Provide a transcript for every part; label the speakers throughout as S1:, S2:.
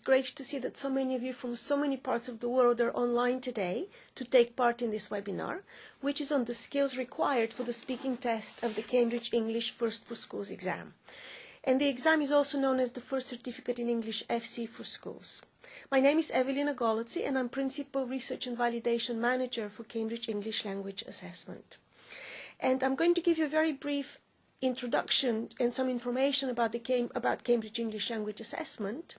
S1: great to see that so many of you from so many parts of the world are online today to take part in this webinar, which is on the skills required for the speaking test of the Cambridge English First for Schools exam. And the exam is also known as the First Certificate in English FC for Schools. My name is Evelina Golitzy and I'm Principal Research and Validation Manager for Cambridge English Language Assessment. And I'm going to give you a very brief introduction and some information about Cambridge English Language Assessment.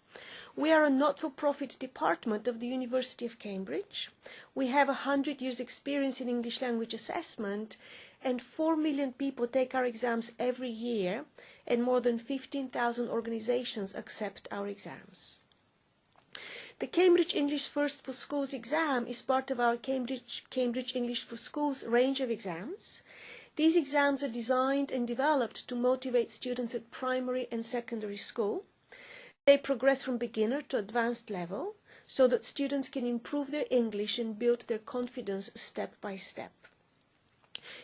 S1: We are a not-for-profit department of the University of Cambridge. We have 100 years experience in English language assessment, and 4 million people take our exams every year, and more than 15,000 organizations accept our exams. The Cambridge English First for Schools exam is part of our Cambridge English for Schools range of exams. These exams are designed and developed to motivate students at primary and secondary school. They progress from beginner to advanced level so that students can improve their English and build their confidence step by step.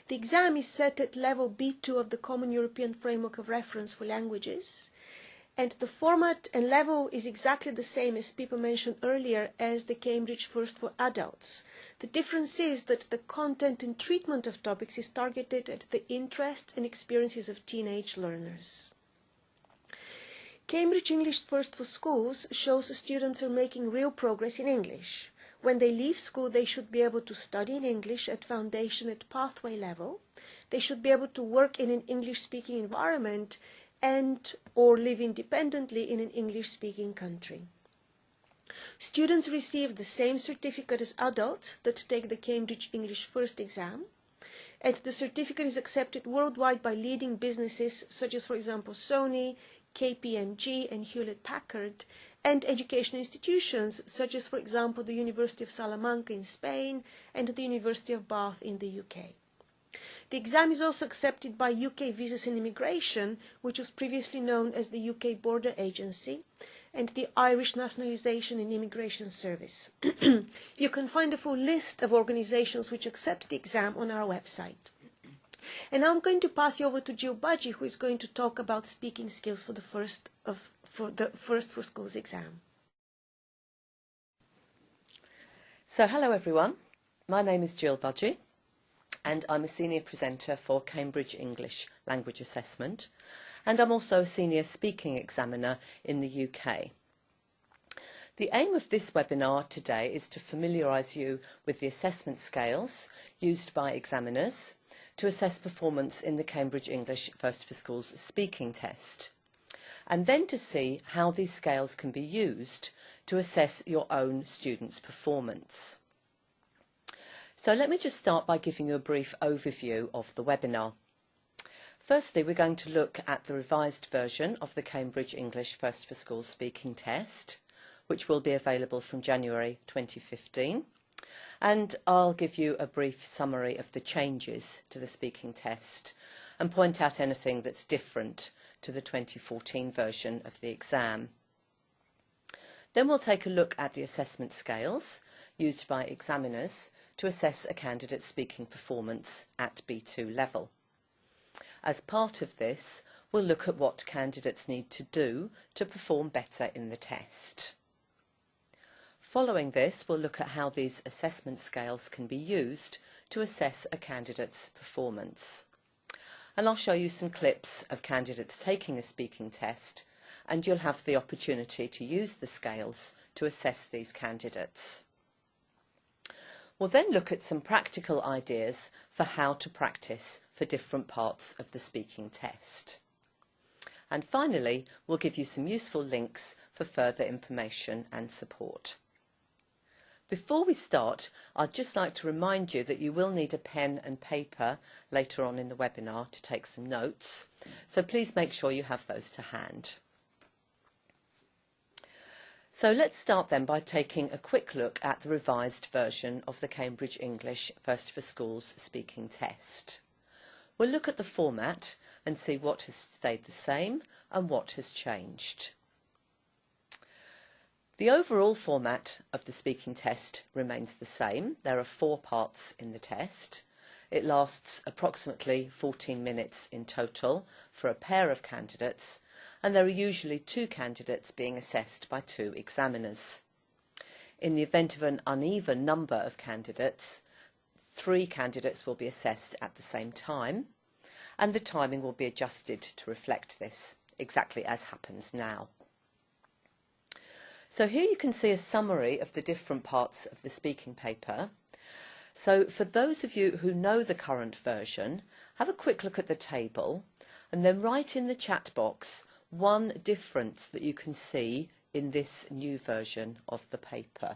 S1: The exam is set at level B2 of the Common European Framework of Reference for Languages, and the format and level is exactly the same, as people mentioned earlier, as the Cambridge First for Adults. The difference is that the content and treatment of topics is targeted at the interests and experiences of teenage learners. Cambridge English First for Schools shows students are making real progress in English. When they leave school, they should be able to study in English at foundation and pathway level. They should be able to work in an English-speaking environment and/or live independently in an English-speaking country. Students receive the same certificate as adults that take the Cambridge English First exam, and the certificate is accepted worldwide by leading businesses such as, for example, Sony, KPMG and Hewlett-Packard, and educational institutions such as, for example, the University of Salamanca in Spain and the University of Bath in the UK. The exam is also accepted by UK Visas and Immigration, which was previously known as the UK Border Agency, and the Irish Nationalisation and Immigration Service. You can find a full list of organisations which accept the exam on our website. And now I'm going to pass you over to Jill Budgie, who is going to talk about speaking skills for the First for Schools exam.
S2: So hello everyone, my name is Jill Budgie and I'm a senior presenter for Cambridge English Language Assessment, and I'm also a senior speaking examiner in the UK. The aim of this webinar today is to familiarise you with the assessment scales used by examiners to assess performance in the Cambridge English First for Schools speaking test, and then to see how these scales can be used to assess your own students' performance. So let me just start by giving you a brief overview of the webinar. Firstly, we're going to look at the revised version of the Cambridge English First for Schools speaking test, which will be available from January 2015. And I'll give you a brief summary of the changes to the speaking test and point out anything that's different to the 2014 version of the exam. Then we'll take a look at the assessment scales used by examiners to assess a candidate's speaking performance at B2 level. As part of this, we'll look at what candidates need to do to perform better in the test. Following this, we'll look at how these assessment scales can be used to assess a candidate's performance. And I'll show you some clips of candidates taking a speaking test, and you'll have the opportunity to use the scales to assess these candidates. We'll then look at some practical ideas for how to practice for different parts of the speaking test. And finally, we'll give you some useful links for further information and support. Before we start, I'd just like to remind you that you will need a pen and paper later on in the webinar to take some notes, so please make sure you have those to hand. So let's start then by taking a quick look at the revised version of the Cambridge English First for Schools speaking test. We'll look at the format and see what has stayed the same and what has changed. The overall format of the speaking test remains the same. There are 4 parts in the test. It lasts approximately 14 minutes in total for a pair of candidates, and there are usually 2 candidates being assessed by 2 examiners. In the event of an uneven number of candidates, 3 candidates will be assessed at the same time, and the timing will be adjusted to reflect this, exactly as happens now. So here you can see a summary of the different parts of the speaking paper. So for those of you who know the current version, have a quick look at the table and then write in the chat box one difference that you can see in this new version of the paper.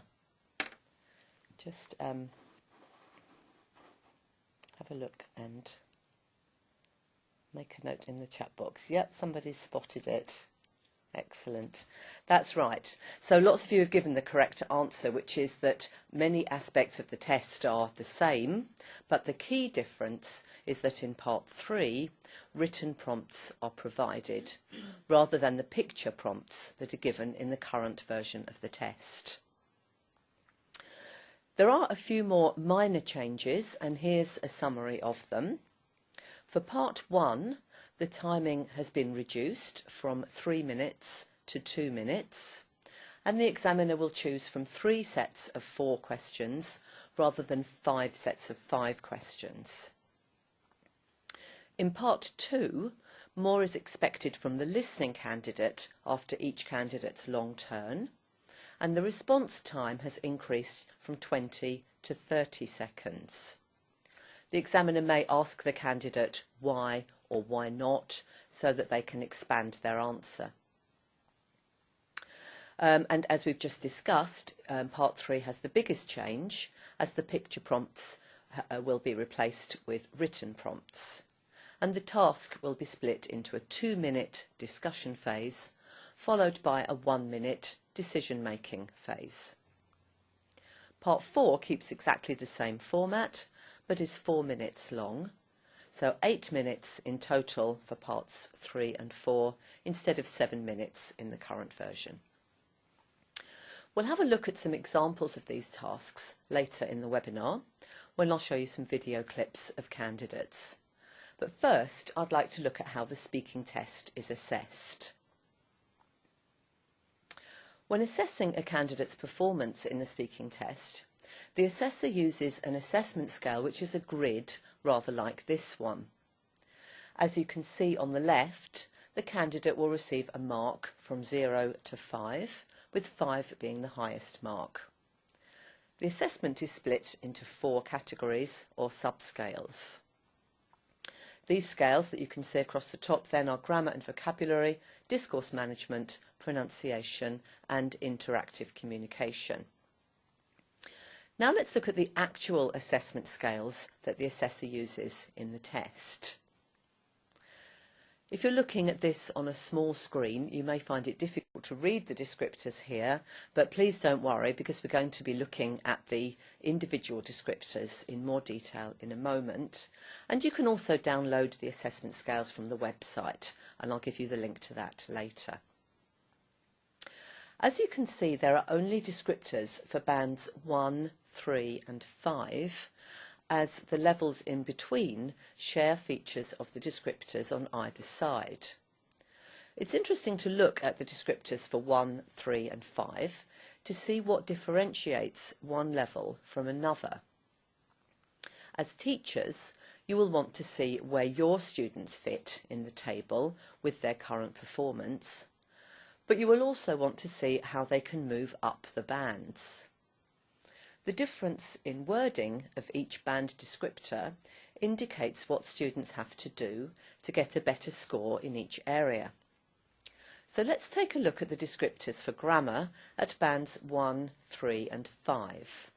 S2: Just have a look and make a note in the chat box. Yep, somebody's spotted it. Excellent. That's right. So lots of you have given the correct answer, which is that many aspects of the test are the same, but the key difference is that in part 3, written prompts are provided, rather than the picture prompts that are given in the current version of the test. There are a few more minor changes, and here's a summary of them. For part 1, the timing has been reduced from 3 minutes to 2 minutes, and the examiner will choose from 3 sets of 4 questions rather than 5 sets of 5 questions. In part 2, more is expected from the listening candidate after each candidate's long turn, and the response time has increased from 20 to 30 seconds. The examiner may ask the candidate why or why not, so that they can expand their answer. And as we've just discussed, part 3 has the biggest change, as the picture prompts will be replaced with written prompts. And the task will be split into a 2-minute discussion phase, followed by a 1-minute decision-making phase. Part 4 keeps exactly the same format, but is 4 minutes long. So 8 minutes in total for parts 3 and 4 instead of 7 minutes in the current version. We'll have a look at some examples of these tasks later in the webinar, when I'll show you some video clips of candidates. But first, I'd like to look at how the speaking test is assessed. When assessing a candidate's performance in the speaking test, the assessor uses an assessment scale which is a grid, rather like this one. As you can see on the left, the candidate will receive a mark from 0 to 5, with 5 being the highest mark. The assessment is split into 4 categories or subscales. These scales that you can see across the top then are grammar and vocabulary, discourse management, pronunciation and interactive communication. Now let's look at the actual assessment scales that the assessor uses in the test. If you're looking at this on a small screen, you may find it difficult to read the descriptors here, but please don't worry, because we're going to be looking at the individual descriptors in more detail in a moment. And you can also download the assessment scales from the website, and I'll give you the link to that later. As you can see, there are only descriptors for bands 1, 3 and 5, as the levels in between share features of the descriptors on either side. It's interesting to look at the descriptors for 1, 3 and 5 to see what differentiates one level from another. As teachers, you will want to see where your students fit in the table with their current performance, but you will also want to see how they can move up the bands. The difference in wording of each band descriptor indicates what students have to do to get a better score in each area. So let's take a look at the descriptors for grammar at bands 1, 3 and 5.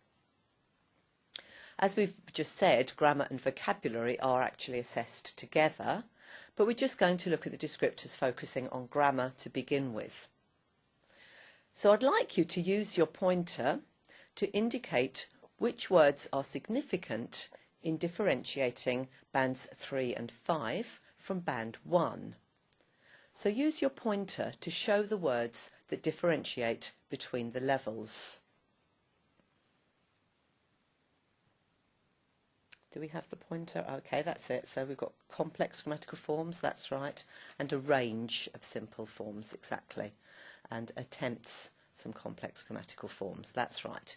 S2: As we've just said, grammar and vocabulary are actually assessed together, but we're just going to look at the descriptors focusing on grammar to begin with. So I'd like you to use your pointer to indicate which words are significant in differentiating bands 3 and 5 from band 1. So use your pointer to show the words that differentiate between the levels. Do we have the pointer? Okay, that's it. So we've got complex grammatical forms, that's right, and a range of simple forms, exactly, and attempts some complex grammatical forms, that's right.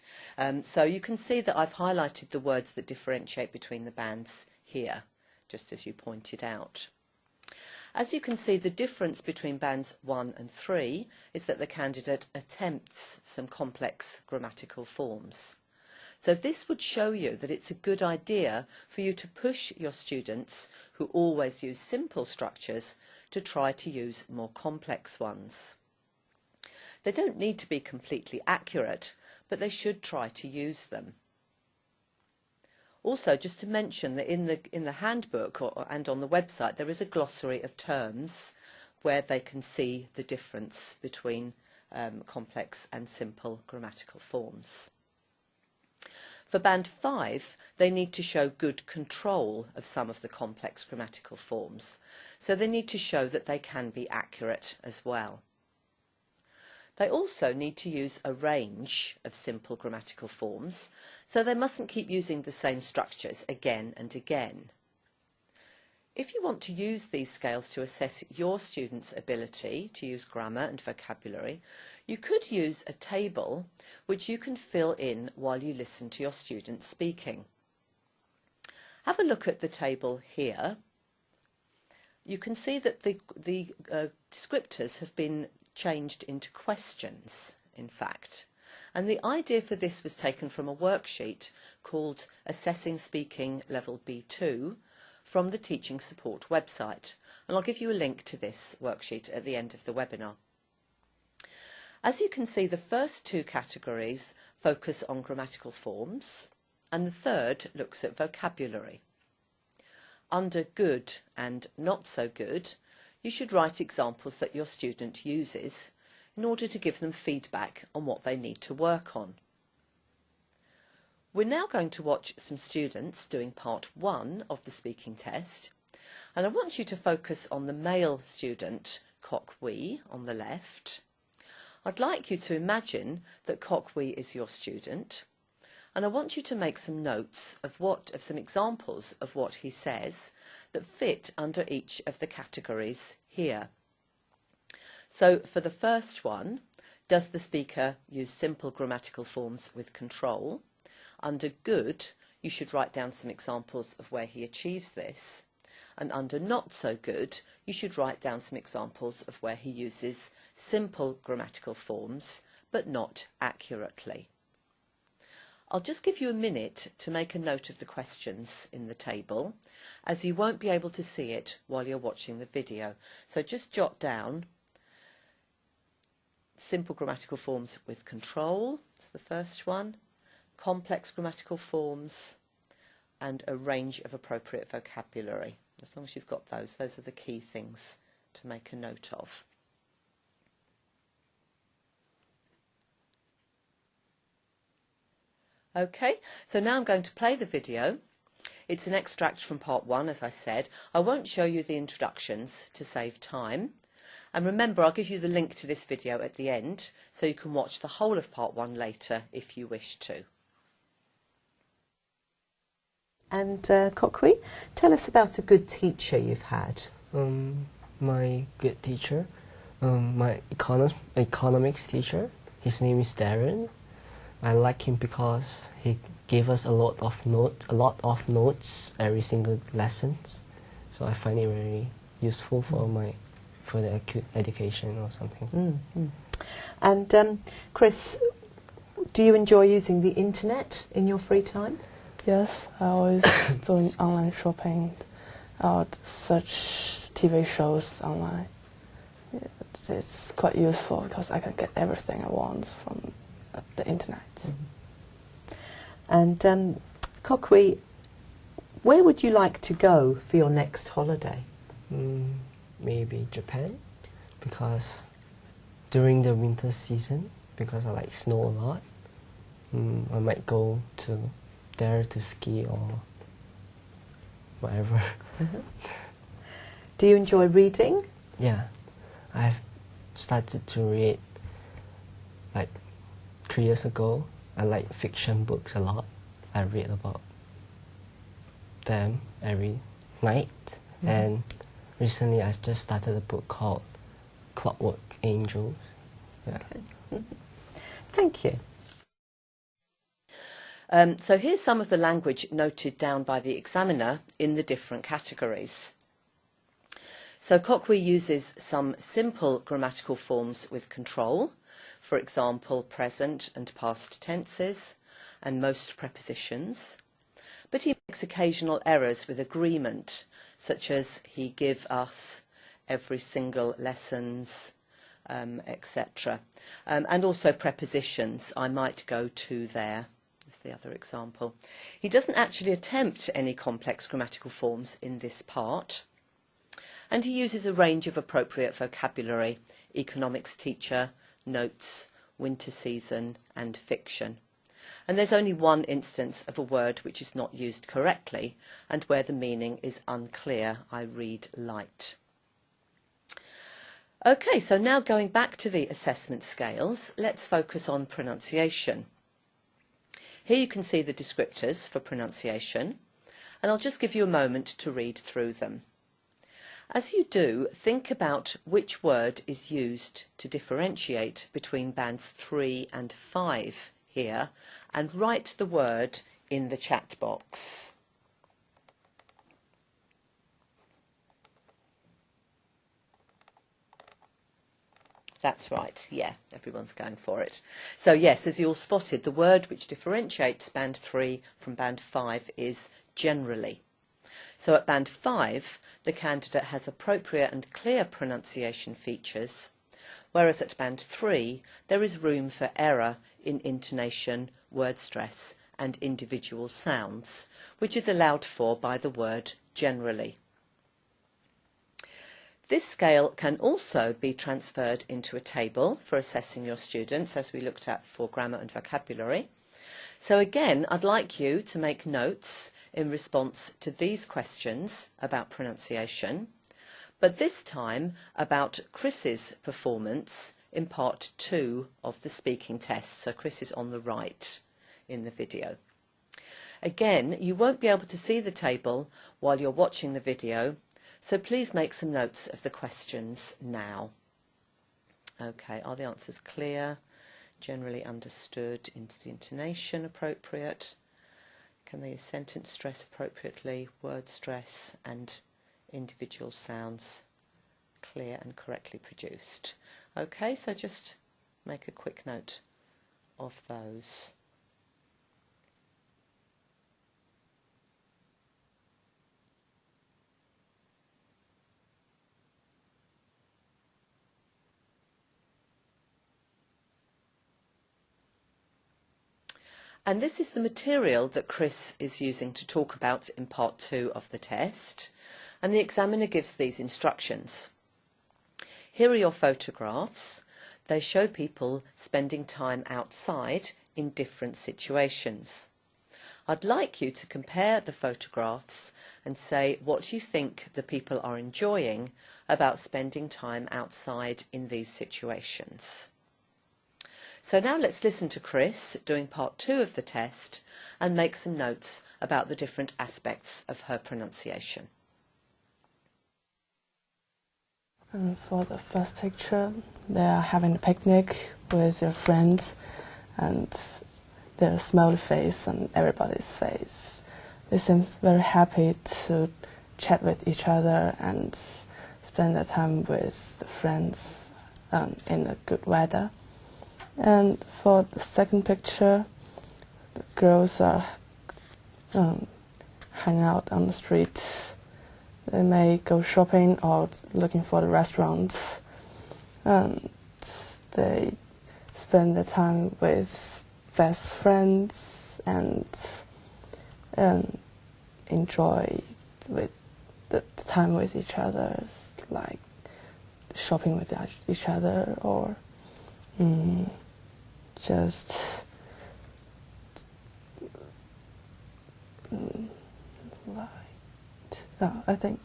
S2: So you can see that I've highlighted the words that differentiate between the bands here, just as you pointed out. As you can see, the difference between bands 1 and 3 is that the candidate attempts some complex grammatical forms. So this would show you that it's a good idea for you to push your students who always use simple structures to try to use more complex ones. They don't need to be completely accurate, but they should try to use them. Also, just to mention that in the handbook and on the website there is a glossary of terms where they can see the difference between complex and simple grammatical forms. For band 5, they need to show good control of some of the complex grammatical forms, so they need to show that they can be accurate as well. They also need to use a range of simple grammatical forms, so they mustn't keep using the same structures again and again. If you want to use these scales to assess your students' ability to use grammar and vocabulary, you could use a table which you can fill in while you listen to your students speaking. Have a look at the table here. You can see that the descriptors have been changed into questions, in fact. And the idea for this was taken from a worksheet called Assessing Speaking Level B2 from the Teaching Support website. And I'll give you a link to this worksheet at the end of the webinar. As you can see, the first two categories focus on grammatical forms, and the third looks at vocabulary. Under good and not so good, you should write examples that your student uses in order to give them feedback on what they need to work on. We're now going to watch some students doing part 1 of the speaking test, and I want you to focus on the male student, Kok Wee, on the left. I'd like you to imagine that Kok Wee is your student, and I want you to make some notes of some examples of what he says that fit under each of the categories here. So for the first one, does the speaker use simple grammatical forms with control? Under good, you should write down some examples of where he achieves this. And under not so good, you should write down some examples of where he uses simple grammatical forms, but not accurately. I'll just give you a minute to make a note of the questions in the table, as you won't be able to see it while you're watching the video. So just jot down simple grammatical forms with control, that's the first one, complex grammatical forms, and a range of appropriate vocabulary. As long as you've got those are the key things to make a note of. Okay, so now I'm going to play the video. It's an extract from part 1, as I said. I won't show you the introductions to save time. And remember, I'll give you the link to this video at the end, so you can watch the whole of part 1 later if you wish to. And Kok Wee, tell us about a good teacher you've had.
S3: My good teacher, my economics teacher, his name is Darren. I like him because he gave us a lot of notes every single lesson. So I find it very useful for the education or something.
S2: And Chris, do you enjoy using the internet in your free time?
S4: Yes, I always doing online shopping, search TV shows online. It's quite useful because I can get everything I want from the internet.
S2: And Kok Wee, where would you like to go for your next holiday?
S3: Maybe Japan, because during the winter season, because I like snow a lot, I might go to there to ski or whatever.
S2: Do you enjoy reading?
S3: Yeah, I've started to read like 3 years ago. I like fiction books a lot. I read about them every night. And recently I just started a book called Clockwork Angels. Yeah.
S2: Okay. Thank you. So here's some of the language noted down by the examiner in the different categories. So Cockwe uses some simple grammatical forms with control, for example, present and past tenses, and most prepositions. But he makes occasional errors with agreement, such as he give us, every single lessons, etc. And also prepositions, I might go to there, is the other example. He doesn't actually attempt any complex grammatical forms in this part. And he uses a range of appropriate vocabulary: economics teacher, notes, winter season and fiction. And there's only one instance of a word which is not used correctly and where the meaning is unclear. I read light. Okay, so now going back to the assessment scales, let's focus on pronunciation. Here you can see the descriptors for pronunciation, and I'll just give you a moment to read through them. As you do, think about which word is used to differentiate between bands 3 and 5 here, and write the word in the chat box. That's right, yeah, everyone's going for it. So yes, as you all spotted, the word which differentiates band 3 from band 5 is generally. So at band 5, the candidate has appropriate and clear pronunciation features, whereas at band 3, there is room for error in intonation, word stress and individual sounds, which is allowed for by the word generally. This scale can also be transferred into a table for assessing your students, as we looked at for grammar and vocabulary. So again, I'd like you to make notes in response to these questions about pronunciation, but this time about Chris's performance in part 2 of the speaking test. So Chris is on the right in the video. Again, you won't be able to see the table while you're watching the video, so please make some notes of the questions now. Okay, are the answers clear? Generally understood? Is the intonation appropriate? Can they use sentence stress appropriately? Word stress and individual sounds clear and correctly produced? Okay, so just make a quick note of those. And this is the material that Chris is using to talk about in part 2 of the test. And the examiner gives these instructions. Here are your photographs. They show people spending time outside in different situations. I'd like you to compare the photographs and say what you think the people are enjoying about spending time outside in these situations. So now let's listen to Chris doing part 2 of the test and make some notes about the different aspects of her pronunciation.
S4: And for the first picture, they are having a picnic with their friends, and their smiley face on everybody's face. They seem very happy to chat with each other and spend their time with friends in the good weather. And for the second picture, the girls are hanging out on the street. They may go shopping or looking for the restaurants. And they spend their time with best friends and enjoy with the time with each other, like shopping with each other or just I think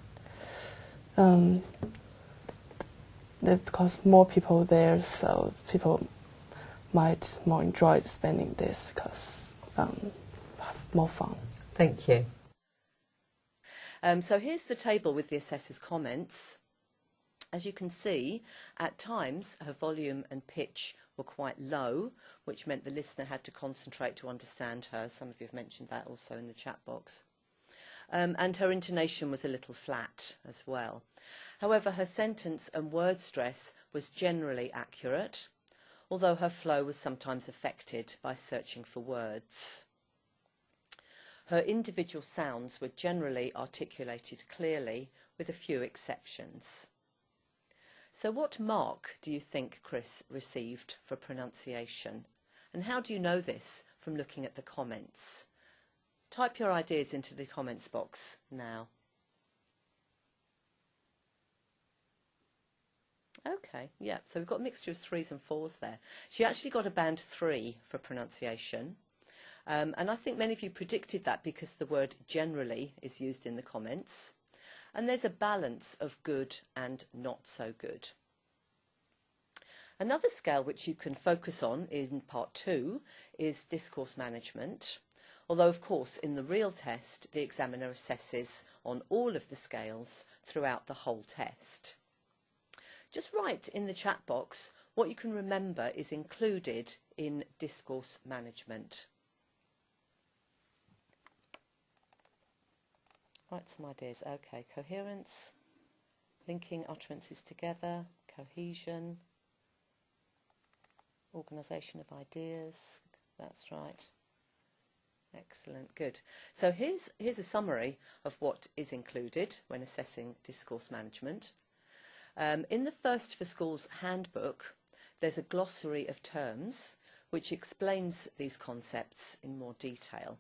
S4: because more people there, so people might more enjoy spending this because have more fun.
S2: Thank you. So here's the table with the assessor's comments. As you can see, at times her volume and pitch were quite low, which meant the listener had to concentrate to understand her. Some of you have mentioned that also in the chat box. And her intonation was a little flat as well. However, her sentence and word stress was generally accurate, although her flow was sometimes affected by searching for words. Her individual sounds were generally articulated clearly, with a few exceptions. So what mark do you think Chris received for pronunciation? And how do you know this from looking at the comments? Type your ideas into the comments box now. Okay, yeah, so we've got a mixture of 3s and 4s there. She actually got a band 3 for pronunciation. And I think many of you predicted that because the word generally is used in the comments. And there's a balance of good and not so good. Another scale which you can focus on in part 2 is discourse management. Although, of course, in the real test, the examiner assesses on all of the scales throughout the whole test. Just write in the chat box what you can remember is included in discourse management. Write some ideas. Okay, coherence, linking utterances together, cohesion, organisation of ideas. That's right. Excellent, good. So here's a summary of what is included when assessing discourse management. In the First for Schools handbook, there's a glossary of terms which explains these concepts in more detail.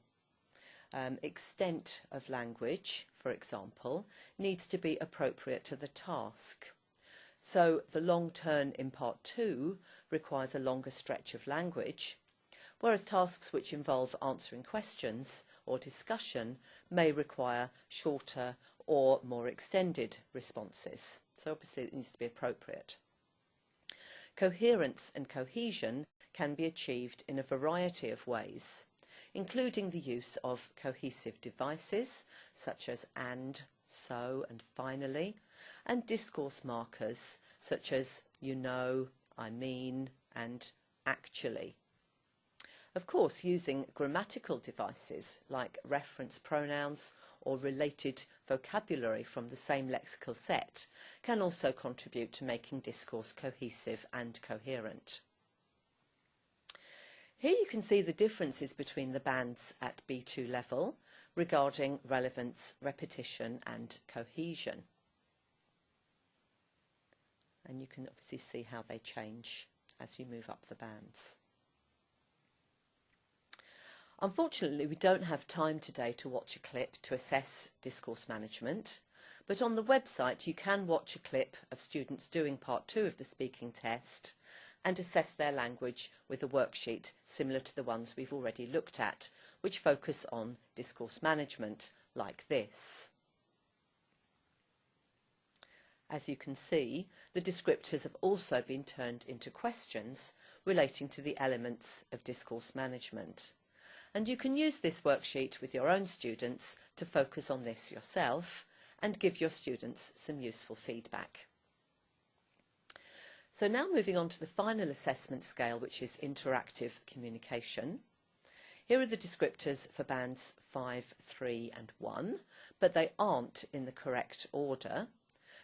S2: Extent of language, for example, needs to be appropriate to the task. So the long turn in part 2 requires a longer stretch of language, whereas tasks which involve answering questions or discussion may require shorter or more extended responses. So obviously it needs to be appropriate. Coherence and cohesion can be achieved in a variety of ways, including the use of cohesive devices such as and, so and finally, and discourse markers such as you know, I mean and actually. Of course, using grammatical devices like reference pronouns or related vocabulary from the same lexical set can also contribute to making discourse cohesive and coherent. Here you can see the differences between the bands at B2 level regarding relevance, repetition and cohesion. And you can obviously see how they change as you move up the bands. Unfortunately, we don't have time today to watch a clip to assess discourse management, but on the website you can watch a clip of students doing part 2 of the speaking test and assess their language with a worksheet similar to the ones we've already looked at, which focus on discourse management, like this. As you can see, the descriptors have also been turned into questions relating to the elements of discourse management. And you can use this worksheet with your own students to focus on this yourself and give your students some useful feedback. So now moving on to the final assessment scale, which is interactive communication. Here are the descriptors for bands 5, 3 and 1, but they aren't in the correct order.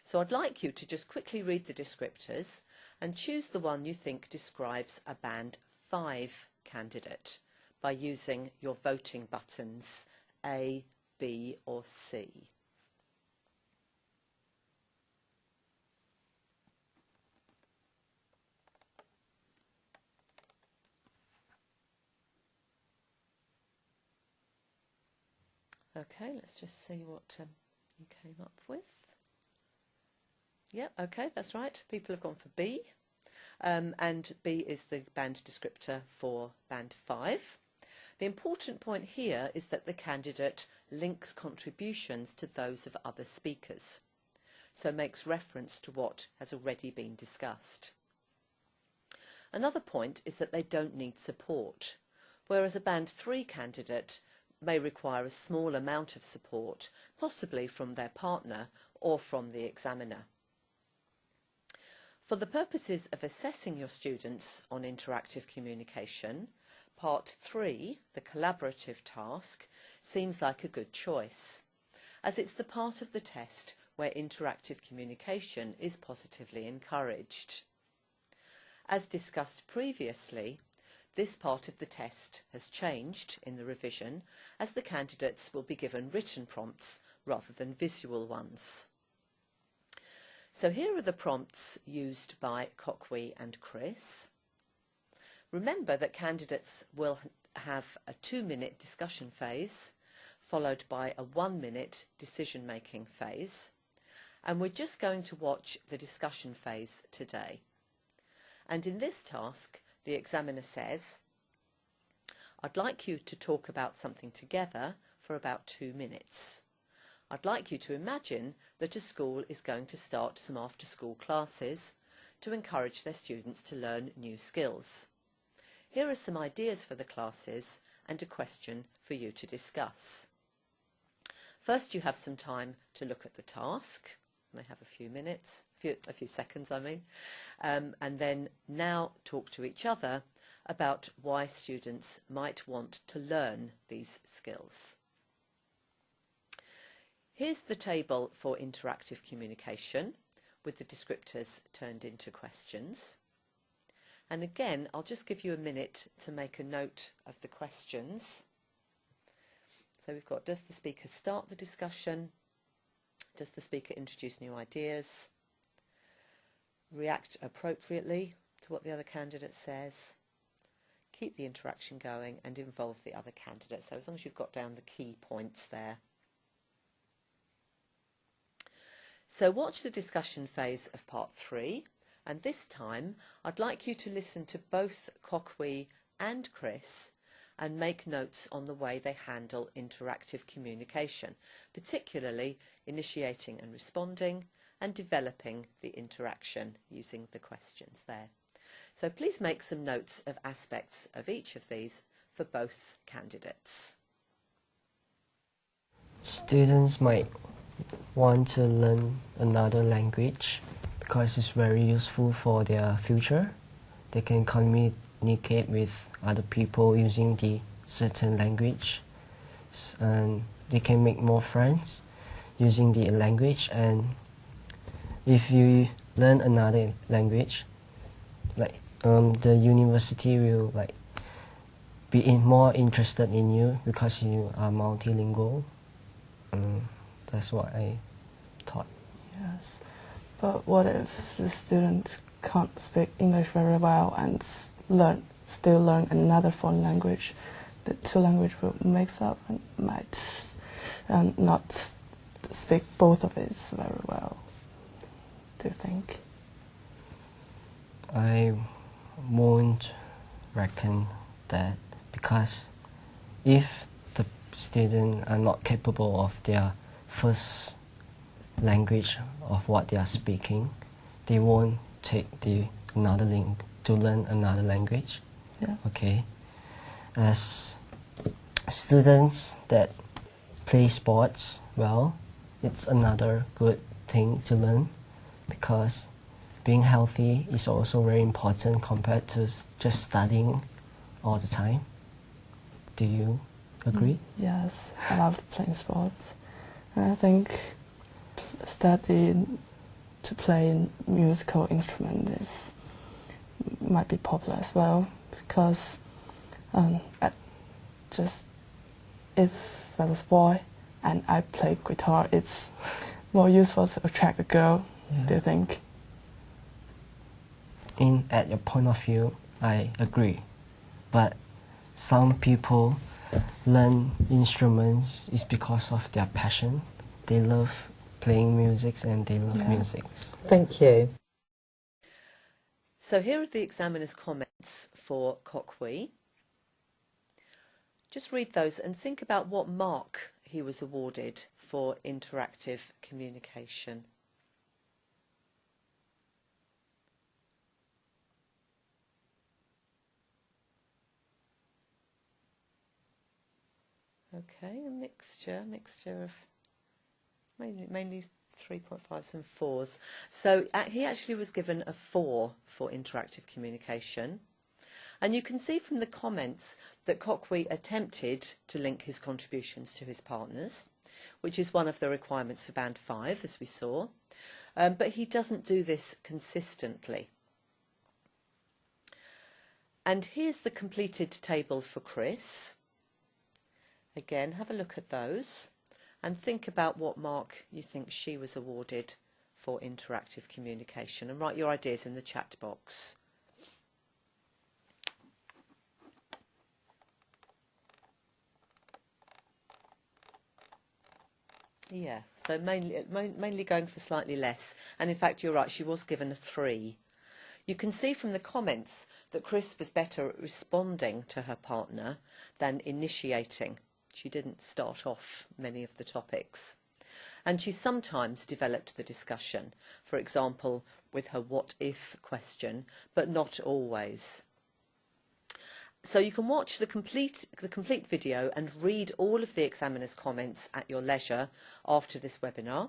S2: So I'd like you to just quickly read the descriptors and choose the one you think describes a band 5 candidate by using your voting buttons A, B or C. Okay, let's just see what you came up with. Yep, okay, that's right. People have gone for B. And B is the band descriptor for band 5. The important point here is that the candidate links contributions to those of other speakers, so makes reference to what has already been discussed. Another point is that they don't need support, whereas a band 3 candidate may require a small amount of support, possibly from their partner or from the examiner. For the purposes of assessing your students on interactive communication, Part 3, the collaborative task, seems like a good choice, as it's the part of the test where interactive communication is positively encouraged. As discussed previously, this part of the test has changed in the revision, as the candidates will be given written prompts rather than visual ones. So here are the prompts used by Coquey and Chris. Remember that candidates will have a 2-minute discussion phase, followed by a 1-minute decision-making phase, and we're just going to watch the discussion phase today. And in this task, the examiner says, "I'd like you to talk about something together for about 2 minutes. I'd like you to imagine that a school is going to start some after-school classes to encourage their students to learn new skills. Here are some ideas for the classes and a question for you to discuss." First, you have some time to look at the task. They have a few minutes, a few seconds, I mean, and then now talk to each other about why students might want to learn these skills. Here's the table for interactive communication with the descriptors turned into questions. And again, I'll just give you a minute to make a note of the questions. So we've got, does the speaker start the discussion? Does the speaker introduce new ideas? React appropriately to what the other candidate says? Keep the interaction going and involve the other candidate. So as long as you've got down the key points there. So watch the discussion phase of part 3. And this time, I'd like you to listen to both Coquey and Chris and make notes on the way they handle interactive communication, particularly initiating and responding and developing the interaction using the questions there. So please make some notes of aspects of each of these for both candidates.
S3: Students might want to learn another language because it's very useful for their future. They can communicate with other people using the certain language, and they can make more friends using the language. And if you learn another language, the university will be more interested in you because you are multilingual. That's what I thought.
S4: Yes, but what if the student can't speak English very well and still learn another foreign language? The two languages will mix up and might not speak both of it very well. Do you think?
S3: I won't reckon that, because if the students are not capable of their first language of what they are speaking, they won't take another link to learn another language.
S4: Yeah.
S3: Okay. As students that play sports well, it's another good thing to learn, because being healthy is also very important compared to just studying all the time. Do you agree?
S4: Yes, I love playing sports. And I think studying to play musical instrument might be popular as well, because if I was a boy and I play guitar, it's more useful to attract a girl.
S3: Yeah.
S4: Do you think?
S3: At your point of view, I agree. But some people learn instruments is because of their passion. They love playing music and they love music.
S2: Thank you. So here are the examiner's comments for Coquey. Just read those and think about what mark he was awarded for interactive communication. Okay, a mixture of mainly 3.5s and 4s. So he actually was given a 4 for interactive communication. And you can see from the comments that Cockwe attempted to link his contributions to his partners, which is one of the requirements for Band 5, as we saw. But he doesn't do this consistently. And here's the completed table for Chris. Again, have a look at those and think about what mark you think she was awarded for interactive communication, and write your ideas in the chat box. Yeah, so mainly going for slightly less, and in fact you're right, she was given a 3. You can see from the comments that Chris was better at responding to her partner than initiating. She didn't start off many of the topics. And she sometimes developed the discussion, for example, with her what if question, but not always. So you can watch the complete video and read all of the examiner's comments at your leisure after this webinar,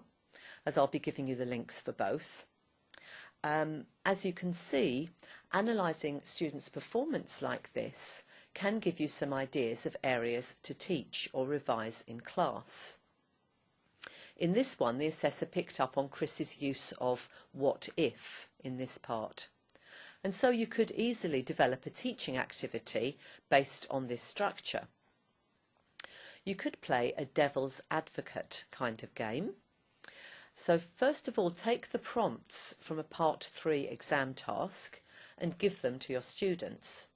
S2: as I'll be giving you the links for both. As you can see, analysing students' performance like this can give you some ideas of areas to teach or revise in class. In this one, the assessor picked up on Chris's use of what if in this part. And so you could easily develop a teaching activity based on this structure. You could play a devil's advocate kind of game. So first of all, take the prompts from a Part 3 exam task and give them to your students.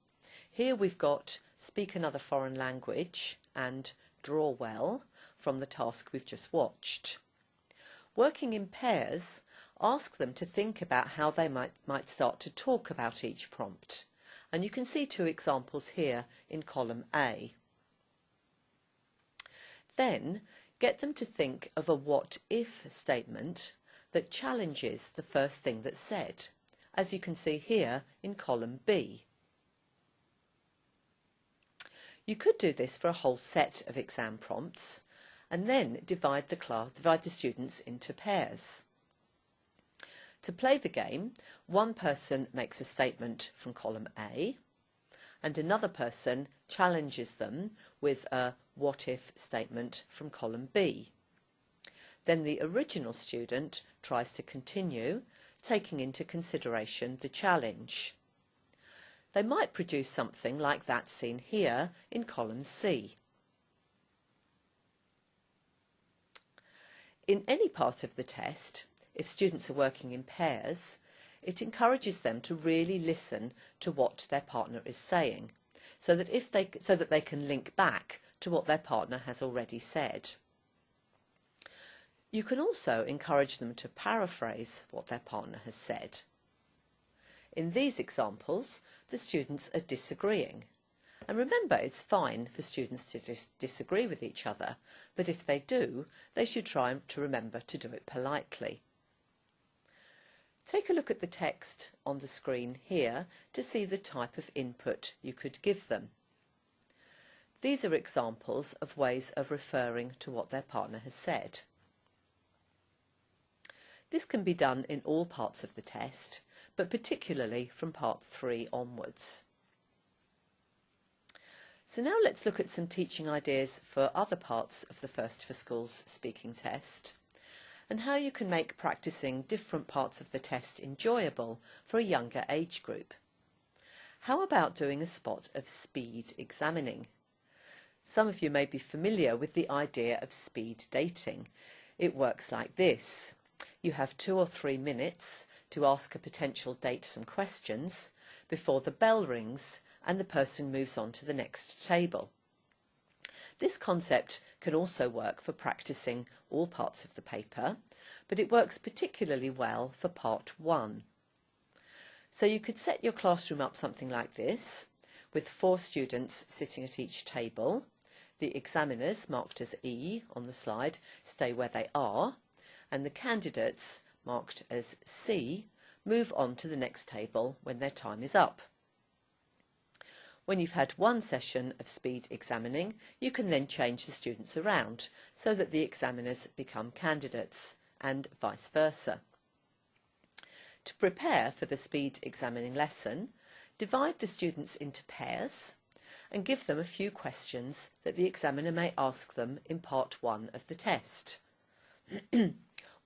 S2: Here we've got speak another foreign language and draw well from the task we've just watched. Working in pairs, ask them to think about how they might start to talk about each prompt. And you can see 2 examples here in column A. Then get them to think of a what-if statement that challenges the first thing that's said, as you can see here in column B. You could do this for a whole set of exam prompts and then divide the students into pairs. To play the game, one person makes a statement from column A and another person challenges them with a what-if statement from column B. Then the original student tries to continue, taking into consideration the challenge. They might produce something like that seen here in column C. In any part of the test, if students are working in pairs, it encourages them to really listen to what their partner is saying, so that they can link back to what their partner has already said. You can also encourage them to paraphrase what their partner has said. In these examples, the students are disagreeing. And remember, it's fine for students to disagree with each other, but if they do, they should try to remember to do it politely. Take a look at the text on the screen here to see the type of input you could give them. These are examples of ways of referring to what their partner has said. This can be done in all parts of the test, but particularly from Part 3 onwards. So now let's look at some teaching ideas for other parts of the First for Schools speaking test, and how you can make practicing different parts of the test enjoyable for a younger age group. How about doing a spot of speed examining? Some of you may be familiar with the idea of speed dating. It works like this. You have 2 or 3 minutes to ask a potential date some questions before the bell rings and the person moves on to the next table. This concept can also work for practicing all parts of the paper, but it works particularly well for Part 1. So you could set your classroom up something like this, with 4 students sitting at each table. The examiners, marked as E on the slide, stay where they are, and the candidates, marked as C, move on to the next table when their time is up. When you've had one session of speed examining, you can then change the students around so that the examiners become candidates and vice versa. To prepare for the speed examining lesson, divide the students into pairs and give them a few questions that the examiner may ask them in part 1 of the test.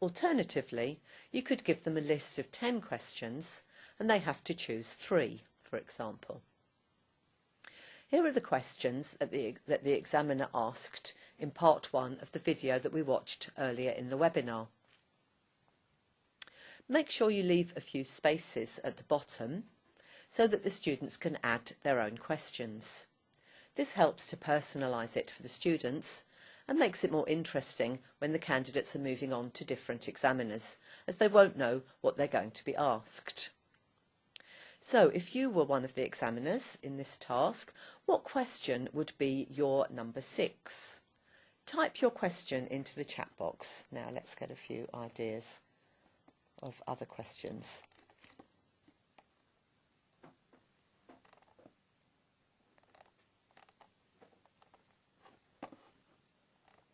S2: Alternatively, you could give them a list of 10 questions and they have to choose 3, for example. Here are the questions that the examiner asked in part 1 of the video that we watched earlier in the webinar. Make sure you leave a few spaces at the bottom so that the students can add their own questions. This helps to personalise it for the students and makes it more interesting when the candidates are moving on to different examiners, as they won't know what they're going to be asked. So if you were one of the examiners in this task, what question would be your number 6? Type your question into the chat box. Now let's get a few ideas of other questions.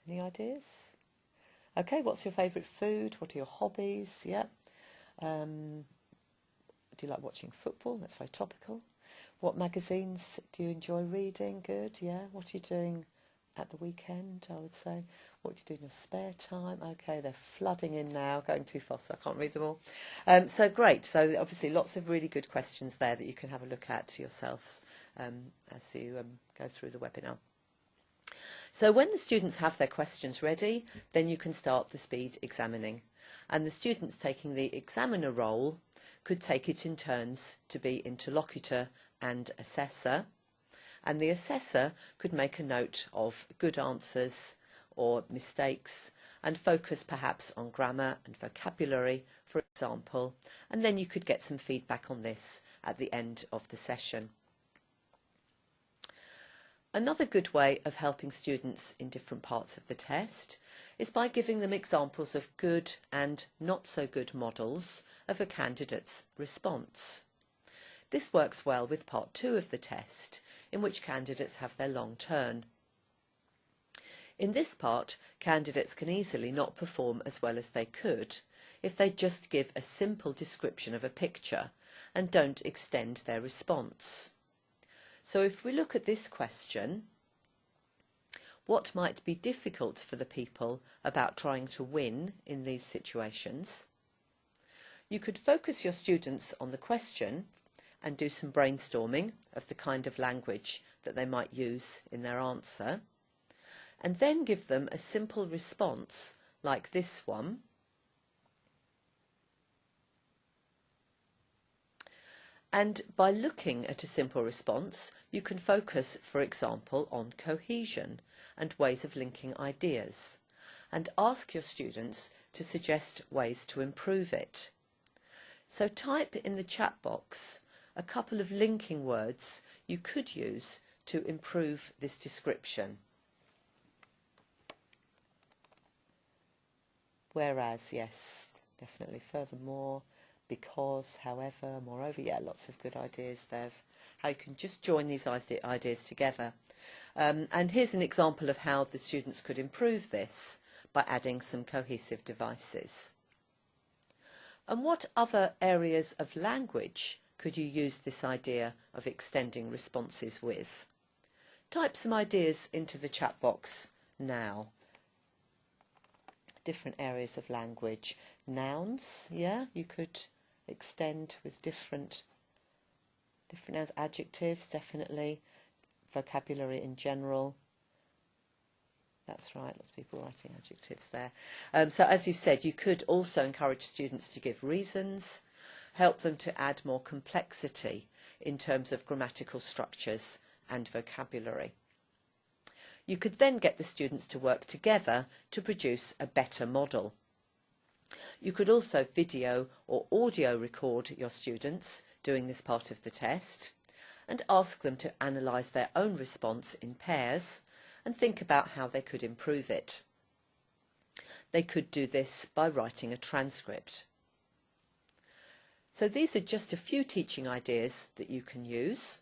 S2: Any ideas? Okay, what's your favourite food? What are your hobbies? Yeah. Do you like watching football? That's very topical. What magazines do you enjoy reading? Good, yeah. What are you doing at the weekend, I would say? What do you do in your spare time? Okay, they're flooding in now, going too fast, so I can't read them all. So great. So obviously lots of really good questions there that you can have a look at yourselves as you go through the webinar. So when the students have their questions ready, then you can start the speed examining. And the students taking the examiner role could take it in turns to be interlocutor and assessor. And the assessor could make a note of good answers or mistakes and focus perhaps on grammar and vocabulary, for example. And then you could get some feedback on this at the end of the session. Another good way of helping students in different parts of the test is by giving them examples of good and not so good models of a candidate's response. This works well with part 2 of the test, in which candidates have their long turn. In this part, candidates can easily not perform as well as they could if they just give a simple description of a picture and don't extend their response. So if we look at this question, what might be difficult for the people about trying to win in these situations? You could focus your students on the question and do some brainstorming of the kind of language that they might use in their answer, and then give them a simple response like this one. And by looking at a simple response, you can focus, for example, on cohesion and ways of linking ideas, and ask your students to suggest ways to improve it. So type in the chat box a couple of linking words you could use to improve this description. Whereas, yes, definitely. Furthermore, because, however, moreover, yeah, lots of good ideas there of how you can just join these ideas together. And here's an example of how the students could improve this by adding some cohesive devices. And what other areas of language could you use this idea of extending responses with? Type some ideas into the chat box now. Different areas of language. Nouns, yeah, you could extend with different nouns. Adjectives, definitely. Vocabulary in general. That's right, lots of people writing adjectives there. So as you said, you could also encourage students to give reasons, help them to add more complexity in terms of grammatical structures and vocabulary. You could then get the students to work together to produce a better model. You could also video or audio record your students doing this part of the test and ask them to analyse their own response in pairs and think about how they could improve it. They could do this by writing a transcript. So these are just a few teaching ideas that you can use.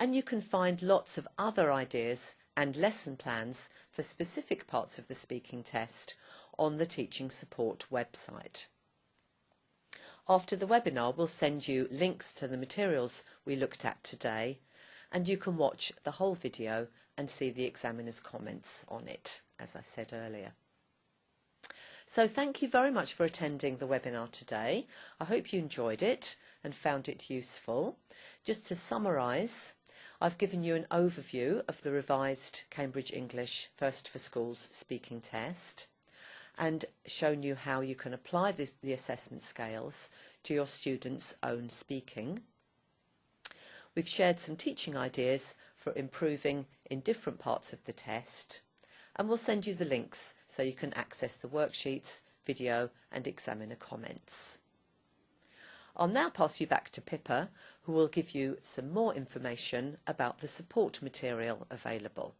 S2: and you can find lots of other ideas and lesson plans for specific parts of the speaking test on the Teaching Support website. After the webinar, we'll send you links to the materials we looked at today, and you can watch the whole video and see the examiner's comments on it, as I said earlier. So thank you very much for attending the webinar today. I hope you enjoyed it and found it useful. Just to summarise, I've given you an overview of the revised Cambridge English First for Schools speaking test and shown you how you can apply the assessment scales to your students' own speaking. We've shared some teaching ideas for improving in different parts of the test, and we'll send you the links so you can access the worksheets, video and examiner comments. I'll now pass you back to Pippa, who will give you some more information about the support material available.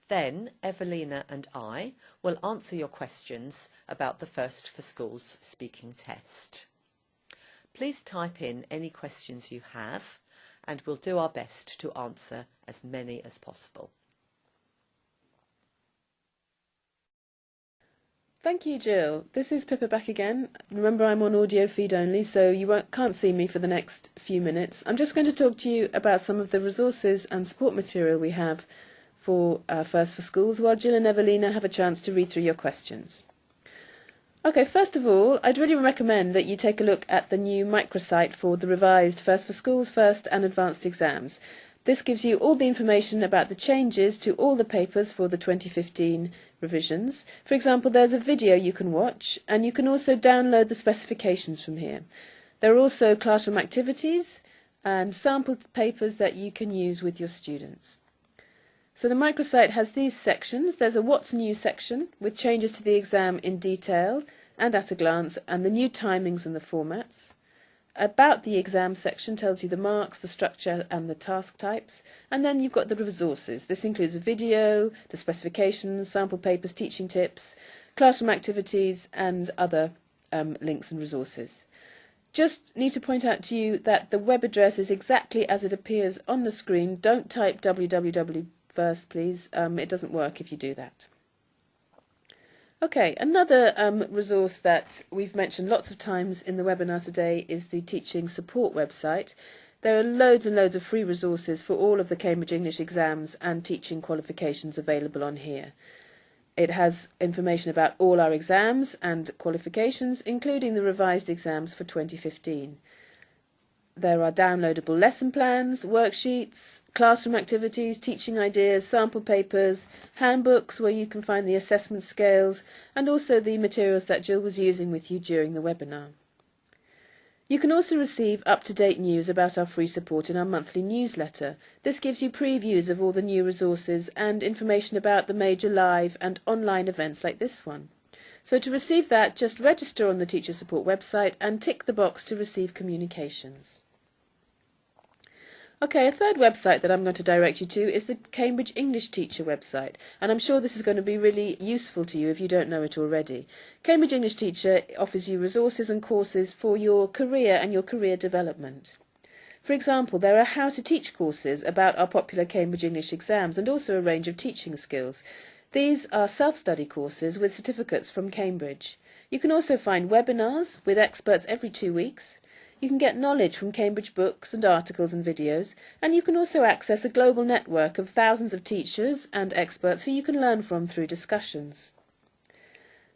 S2: Then Evelina and I will answer your questions about the First for Schools speaking test. Please type in any questions you have and we'll do our best to answer as many as possible.
S5: Thank you, Jill. This is Pippa back again. Remember, I'm on audio feed only, so you can't see me for the next few minutes. I'm just going to talk to you about some of the resources and support material we have for First for Schools, while Jill and Evelina have a chance to read through your questions. Okay, first of all, I'd really recommend that you take a look at the new microsite for the revised First for Schools First and Advanced exams. This gives you all the information about the changes to all the papers for the 2015 revisions. For example, there's a video you can watch, and you can also download the specifications from here. There are also classroom activities and sample papers that you can use with your students. So the microsite has these sections. There's a What's New section with changes to the exam in detail and at a glance, and the new timings and the formats. About the exam section tells you the marks, the structure and the task types, and then you've got the resources. This includes a video, the specifications, sample papers, teaching tips, classroom activities and other links and resources. Just need to point out to you that the web address is exactly as it appears on the screen. Don't type www first, please. It doesn't work if you do that. Okay, another resource that we've mentioned lots of times in the webinar today is the Teaching Support website. There are loads and loads of free resources for all of the Cambridge English exams and teaching qualifications available on here. It has information about all our exams and qualifications, including the revised exams for 2015. There are downloadable lesson plans, worksheets, classroom activities, teaching ideas, sample papers, handbooks where you can find the assessment scales, and also the materials that Jill was using with you during the webinar. You can also receive up-to-date news about our free support in our monthly newsletter. This gives you previews of all the new resources and information about the major live and online events like this one. So to receive that, just register on the Teacher Support website and tick the box to receive communications. Okay, a third website that I'm going to direct you to is the Cambridge English Teacher website, and I'm sure this is going to be really useful to you if you don't know it already. Cambridge English Teacher offers you resources and courses for your career and your career development. For example, there are how to teach courses about our popular Cambridge English exams and also a range of teaching skills. These are self-study courses with certificates from Cambridge. You can also find webinars with experts every 2 weeks. You can get knowledge from Cambridge books and articles and videos, and you can also access a global network of thousands of teachers and experts who you can learn from through discussions.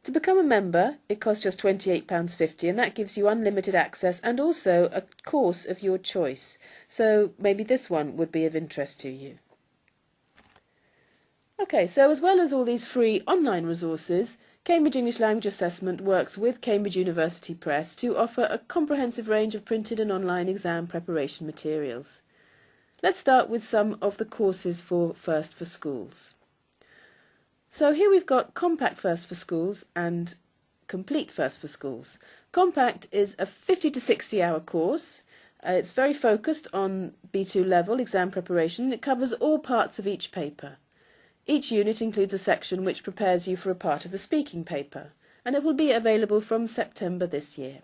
S5: To become a member, it costs just £28.50, and that gives you unlimited access and also a course of your choice. So maybe this one would be of interest to you. Okay, so as well as all these free online resources, Cambridge English Language Assessment works with Cambridge University Press to offer a comprehensive range of printed and online exam preparation materials. Let's start with some of the courses for First for Schools. So here we've got Compact First for Schools and Complete First for Schools. Compact is a 50 to 60 hour course. It's very focused on B2 level exam preparation. It covers all parts of each paper. Each unit includes a section which prepares you for a part of the speaking paper, and it will be available from September this year.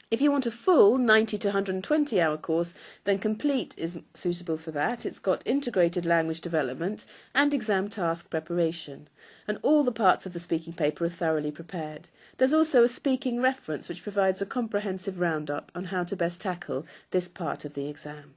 S5: If you want a full 90 to 120 hour course, then Complete is suitable for that. It's got integrated language development and exam task preparation, and all the parts of the speaking paper are thoroughly prepared. There's also a speaking reference which provides a comprehensive roundup on how to best tackle this part of the exam.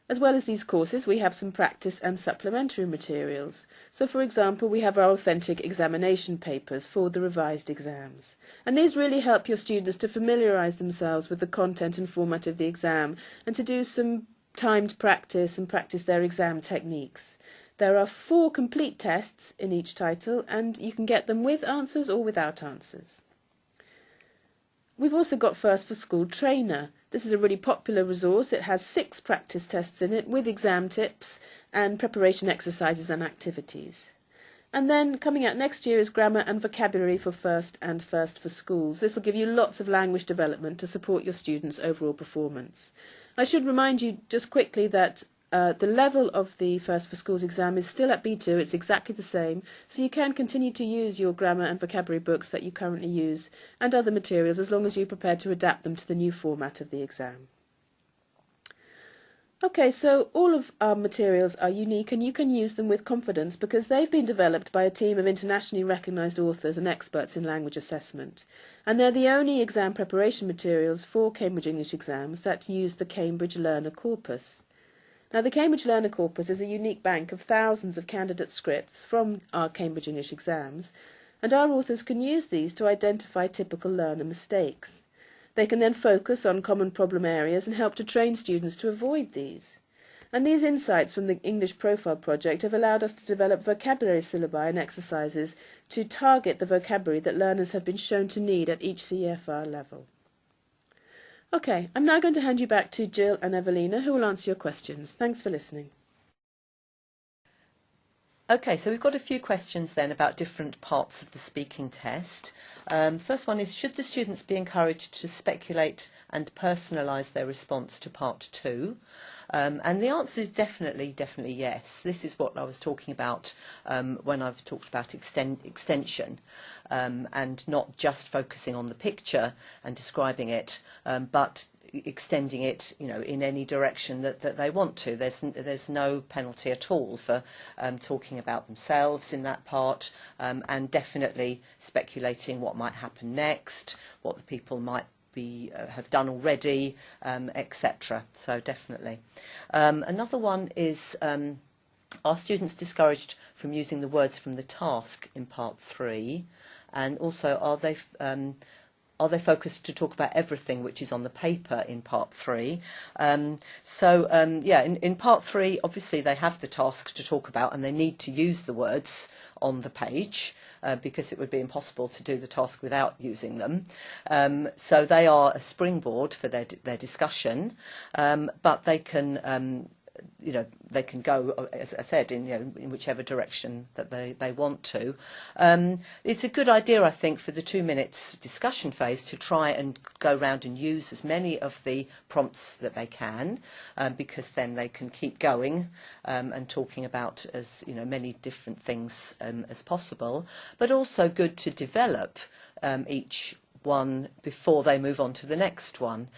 S5: As well as these courses, we have some practice and supplementary materials. So, for example, we have our authentic examination papers for the revised exams. And these really help your students to familiarise themselves with the content and format of the exam and to do some timed practice and practice their exam techniques. There are 4 complete tests in each title, and you can get them with answers or without answers. We've also got First for School Trainer. This is a really popular resource. It has 6 practice tests in it with exam tips and preparation exercises and activities. And then coming out next year is Grammar and Vocabulary for First and First for Schools. This will give you lots of language development to support your students' overall performance. I should remind you just quickly that the level of the First for Schools exam is still at B2, it's exactly the same, so you can continue to use your grammar and vocabulary books that you currently use and other materials as long as you're prepared to adapt them to the new format of the exam. Okay, so all of our materials are unique and you can use them with confidence because they've been developed by a team of internationally recognised authors and experts in language assessment. And they're the only exam preparation materials for Cambridge English exams that use the Cambridge Learner Corpus. Now, the Cambridge Learner Corpus is a unique bank of thousands of candidate scripts from our Cambridge English exams, and our authors can use these to identify typical learner mistakes. They can then focus on common problem areas and help to train students to avoid these. And these insights from the English Profile Project have allowed us to develop vocabulary syllabi and exercises to target the vocabulary that learners have been shown to need at each CEFR level. Okay, I'm now going to hand you back to Jill and Evelina, who will answer your questions. Thanks for listening.
S2: Okay, so we've got a few questions then about different parts of the speaking test. First one is, should the students be encouraged to speculate and personalise their response to part 2? And the answer is definitely yes. This is what I was talking about when I've talked about extension and not just focusing on the picture and describing it, but extending it, in any direction that they want to. There's no penalty at all for talking about themselves in that part, and definitely speculating what might happen next, what the people might have done already, etc. So definitely. Another one is, are students discouraged from using the words from the task in part 3, and also are they focused to talk about everything which is on the paper in part 3? In part 3, obviously they have the task to talk about and they need to use the words on the page because it would be impossible to do the task without using them. So they are a springboard for their discussion, but they can they can go, as I said, in whichever direction that they want to. It's a good idea, I think, for the 2 minutes discussion phase to try and go round and use as many of the prompts that they can, because then they can keep going and talking about as many different things as possible. But also good to develop each one before they move on to the next one.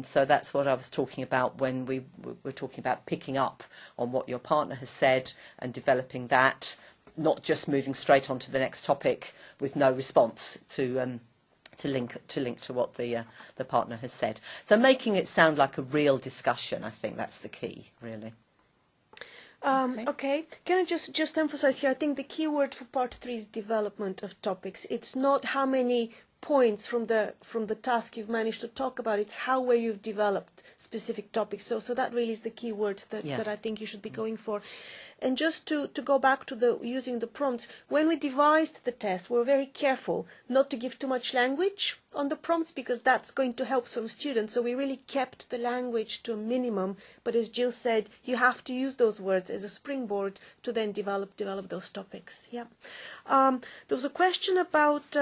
S2: So that's what I was talking about when we were talking about picking up on what your partner has said and developing that, not just moving straight on to the next topic with no response to link to what the partner has said. So making it sound like a real discussion, I think that's the key, really.
S1: Okay. Can I just emphasize here? I think the key word for part 3 is development of topics. It's not how many points from the task you've managed to talk about, it's how well you've developed specific topics. So that really is the key word that I think you should be going for. And just to go back to using the prompts, when we devised the test, we were very careful not to give too much language on the prompts because that's going to help some students. So we really kept the language to a minimum. But as Jill said, you have to use those words as a springboard to then develop those topics. Yeah. There was a question about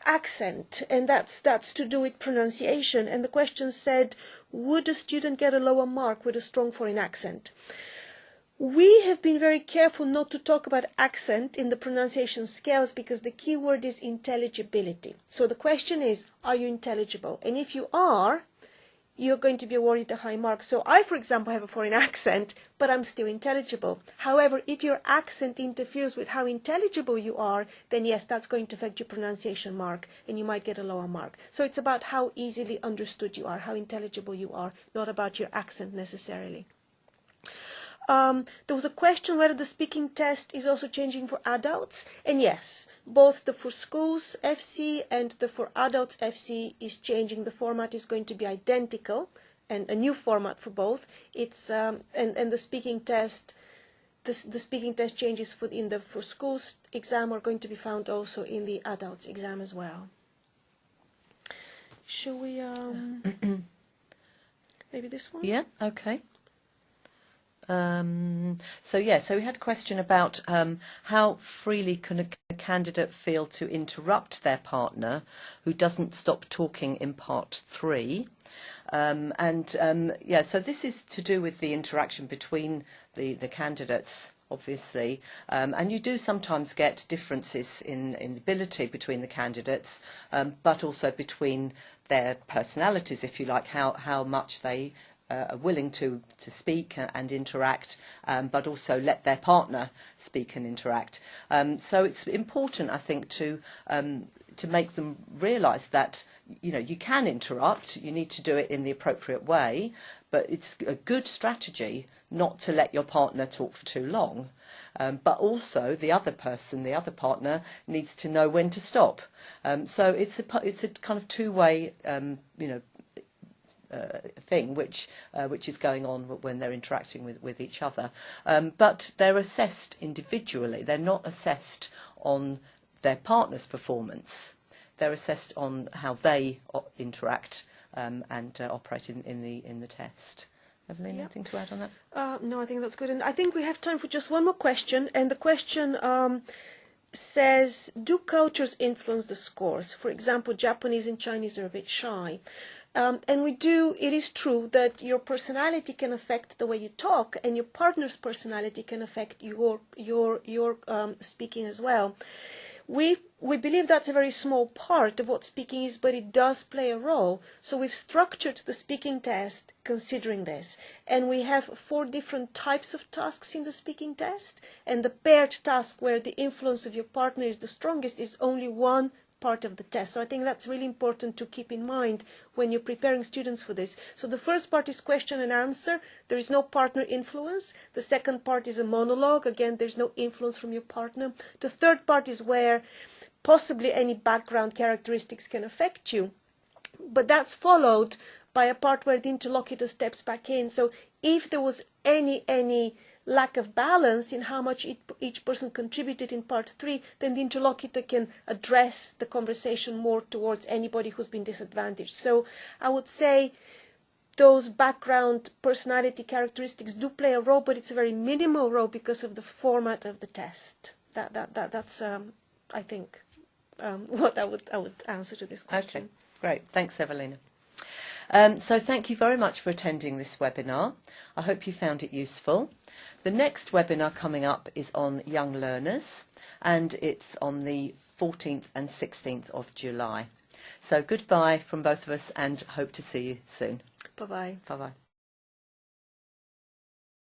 S1: accent, and that's to do with pronunciation. And the question said, would a student get a lower mark with a strong foreign accent? We have been very careful not to talk about accent in the pronunciation scales because the key word is intelligibility. So the question is, are you intelligible? And if you are, you're going to be awarded a high mark. So I, for example, have a foreign accent, but I'm still intelligible. However, if your accent interferes with how intelligible you are, then yes, that's going to affect your pronunciation mark, and you might get a lower mark. So it's about how easily understood you are, how intelligible you are, not about your accent necessarily. There was a question whether the speaking test is also changing for adults, and yes, both the for schools FC and the for adults FC is changing. The format is going to be identical, and a new format for both. It's and the speaking test, the speaking test changes in the for schools exam are going to be found also in the adults exam as well. Shall we maybe this one?
S2: Yeah. Okay. So we had a question about how freely can a candidate feel to interrupt their partner who doesn't stop talking in part 3. So this is to do with the interaction between the candidates, obviously, and you do sometimes get differences in ability between the candidates, but also between their personalities, if you like, how much they are willing to speak and interact, but also let their partner speak and interact. So it's important, I think, to make them realise that you can interrupt. You need to do it in the appropriate way, but it's a good strategy not to let your partner talk for too long. But also the other partner needs to know when to stop. So it's a kind of two-way thing which is going on when they're interacting with each other, but they're assessed individually. They're not assessed on their partner's performance. They're assessed on how they interact and operate in the test. Evelyn, anything to add on that?
S1: No, I think that's good, and I think we have time for just one more question. And the question says, do cultures influence the scores? For example, Japanese and Chinese are a bit shy. And it is true that your personality can affect the way you talk, and your partner's personality can affect your speaking as well. We believe that's a very small part of what speaking is, but it does play a role. So we've structured the speaking test considering this. And we have 4 different types of tasks in the speaking test. And the paired task where the influence of your partner is the strongest is only one part of the test. So I think that's really important to keep in mind when you're preparing students for this. So the first part is question and answer. There is no partner influence. The second part is a monologue. Again, there's no influence from your partner. The third part is where possibly any background characteristics can affect you. But that's followed by a part where the interlocutor steps back in. So if there was any lack of balance in how much each person contributed in part 3, then the interlocutor can address the conversation more towards anybody who's been disadvantaged. So I would say those background personality characteristics do play a role, but it's a very minimal role because of the format of the test. That's I think what I would answer to this question.
S2: Okay, great. Thanks, Evelina. So thank you very much for attending this webinar. I hope you found it useful. The next webinar coming up is on young learners, and it's on the 14th and 16th of July. So goodbye from both of us, and hope to see you soon.
S1: Bye-bye.
S2: Bye-bye.